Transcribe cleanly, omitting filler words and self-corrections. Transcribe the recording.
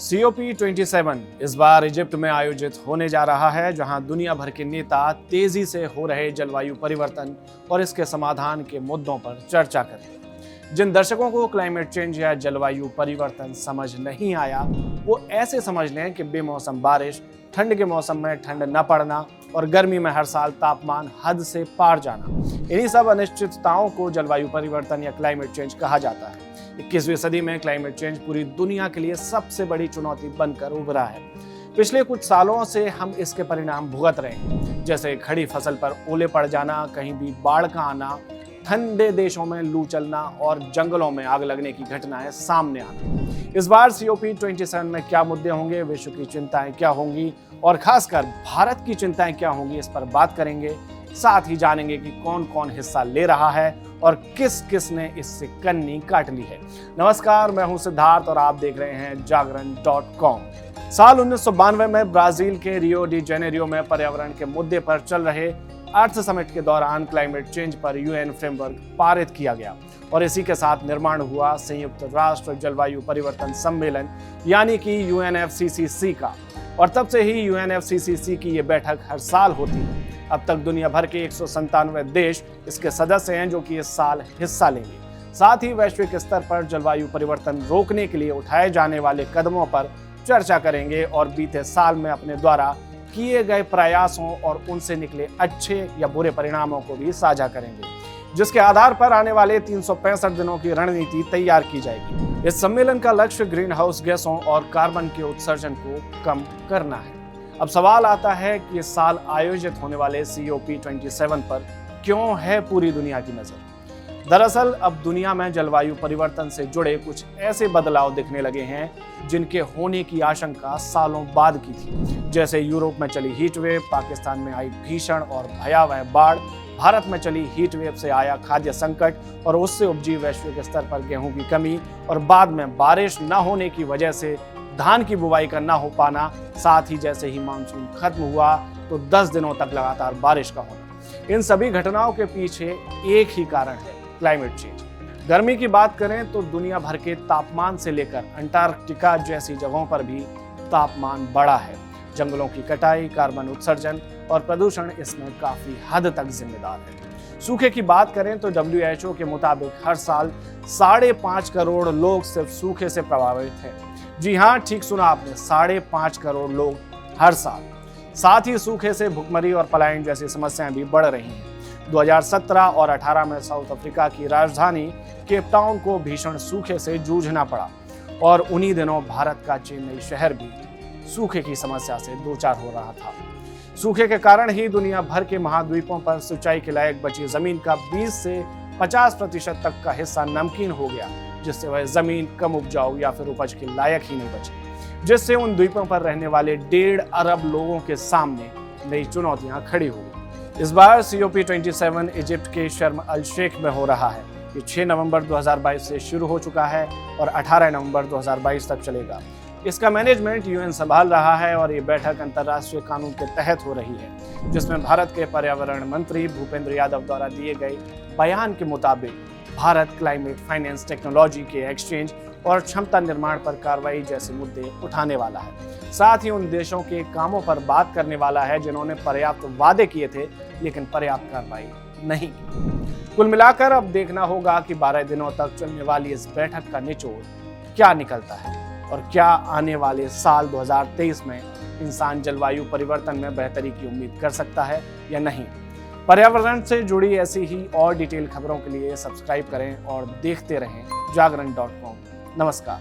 COP27 इस बार Egypt में आयोजित होने जा रहा है, जहां दुनिया भर के नेता तेजी से हो रहे जलवायु परिवर्तन और इसके समाधान के मुद्दों पर चर्चा करेंगे। जिन दर्शकों को क्लाइमेट चेंज या जलवायु परिवर्तन समझ नहीं आया, वो ऐसे समझ लें कि बेमौसम बारिश, ठंड के मौसम में ठंड न पड़ना और गर्मी में हर साल तापमान हद से पार जाना, इन्हीं सब अनिश्चितताओं को जलवायु परिवर्तन या क्लाइमेट चेंज कहा जाता है। 21वीं सदी में क्लाइमेट चेंज पूरी दुनिया के लिए सबसे बड़ी चुनौती बनकर उभरा है। पिछले कुछ सालों से हम इसके परिणाम भुगत रहे हैं, जैसे खड़ी फसल पर ओले पड़ जाना, कहीं भी बाढ़ का आना, ठंडे देशों में लू चलना और जंगलों में आग लगने की घटनाएं सामने आना। इस बार COP27 में क्या मुद्दे होंगे, विश्व की चिंताएं क्या होंगी और खासकर भारत की चिंताएं क्या होंगी, इस पर बात करेंगे। साथ ही जानेंगे कि कौन कौन हिस्सा ले रहा है और किस किस ने इससे कन्नी काट ली है। नमस्कार, मैं हूं सिद्धार्थ और आप देख रहे हैं जागरण.com। साल 1992 में ब्राजील के रियो डी जेनेरियो में पर्यावरण के मुद्दे पर चल रहे अर्थ समिट के दौरान क्लाइमेट चेंज पर UN फ्रेमवर्क पारित किया गया और इसी के साथ निर्माण हुआ संयुक्त राष्ट्र जलवायु परिवर्तन सम्मेलन यानी कि UNFCCC का। और तब से ही UNFCCC की ये बैठक हर साल होती है। अब तक दुनिया भर के 197 देश इसके सदस्य हैं, जो कि इस साल हिस्सा लेंगे। साथ ही वैश्विक स्तर पर जलवायु परिवर्तन रोकने के लिए उठाए जाने वाले कदमों पर चर्चा करेंगे और बीते साल में अपने द्वारा किए गए प्रयासों और उनसे निकले अच्छे या बुरे परिणामों को भी साझा करेंगे, जिसके आधार पर आने वाले 365 दिनों की रणनीति तैयार की जाएगी। इस सम्मेलन का लक्ष्य ग्रीन हाउस गैसों और कार्बन के उत्सर्जन को कम करना है। अब सवाल आता है कि इस साल आयोजित होने वाले COP27 पर क्यों है पूरी दुनिया की नजर। दरअसल अब दुनिया में जलवायु परिवर्तन से जुड़े कुछ ऐसे बदलाव दिखने लगे हैं जिनके होने की आशंका सालों बाद की थी, जैसे यूरोप में चली हीट वेव, पाकिस्तान में आई भीषण और भयावह बाढ़, भारत में चली हीट वेव से आया खाद्य संकट और उससे उपजी वैश्विक स्तर पर गेहूं की कमी और बाद में बारिश न होने की वजह से धान की बुवाई का न हो पाना। साथ ही जैसे ही मानसून खत्म हुआ तो 10 दिनों तक लगातार बारिश का होना। इन सभी घटनाओं के पीछे एक ही कारण है, क्लाइमेट चेंज। गर्मी की बात करें तो दुनिया भर के तापमान से लेकर अंटार्कटिका जैसी जगहों पर भी तापमान बढ़ा है। जंगलों की कटाई, कार्बन उत्सर्जन और प्रदूषण इसमें काफी हद तक जिम्मेदार है। सूखे की बात करें तो WHO के मुताबिक हर साल 5.5 करोड़ लोग सिर्फ सूखे से प्रभावित हैं। जी हाँ, ठीक सुना आपने, 5.5 करोड़ लोग हर साल। साथ ही सूखे से भुखमरी और पलायन जैसी समस्याएं भी बढ़ रही हैं। 2017 और 18 में साउथ अफ्रीका की राजधानी केप टाउन को भीषण सूखे से जूझना पड़ा और उन्हीं दिनों भारत का चेन्नई शहर भी सूखे की समस्या से दो चार हो रहा था। सूखे के कारण ही दुनिया भर के महाद्वीपों पर सिंचाई के लायक बची जमीन का 20 से 50% तक का हिस्सा नमकीन हो गया, जिससे वह जमीन कम उपजाऊ या फिर उपज के लायक ही नहीं बची, जिससे उन द्वीपों पर रहने वाले 1.5 अरब लोगों के सामने नई चुनौतियां खड़ी हो गई। इस बार COP27 इजिप्ट के शर्म अल शेख में हो रहा है। ये 6 नवंबर 2022 से शुरू हो चुका है और 18 नवंबर 2022 तक चलेगा। इसका मैनेजमेंट UN संभाल रहा है और ये बैठक अंतर्राष्ट्रीय कानून के तहत हो रही है, जिसमें भारत के पर्यावरण मंत्री भूपेंद्र यादव द्वारा दिए गए बयान के मुताबिक भारत क्लाइमेट फाइनेंस टेक्नोलॉजी के एक्सचेंज और क्षमता निर्माण पर कार्रवाई जैसे मुद्दे उठाने वाला है। साथ ही उन देशों के कामों पर बात करने वाला है जिन्होंने पर्याप्त वादे किए थे लेकिन पर्याप्त कार्रवाई नहीं की। कुल मिलाकर अब देखना होगा कि 12 दिनों तक चलने वाली इस बैठक का निचोड़ क्या निकलता है और क्या आने वाले साल 2023 में इंसान जलवायु परिवर्तन में बेहतरी की उम्मीद कर सकता है या नहीं। पर्यावरण से जुड़ी ऐसी ही और डिटेल खबरों के लिए सब्सक्राइब करें और देखते रहें जागरण.com। नमस्कार।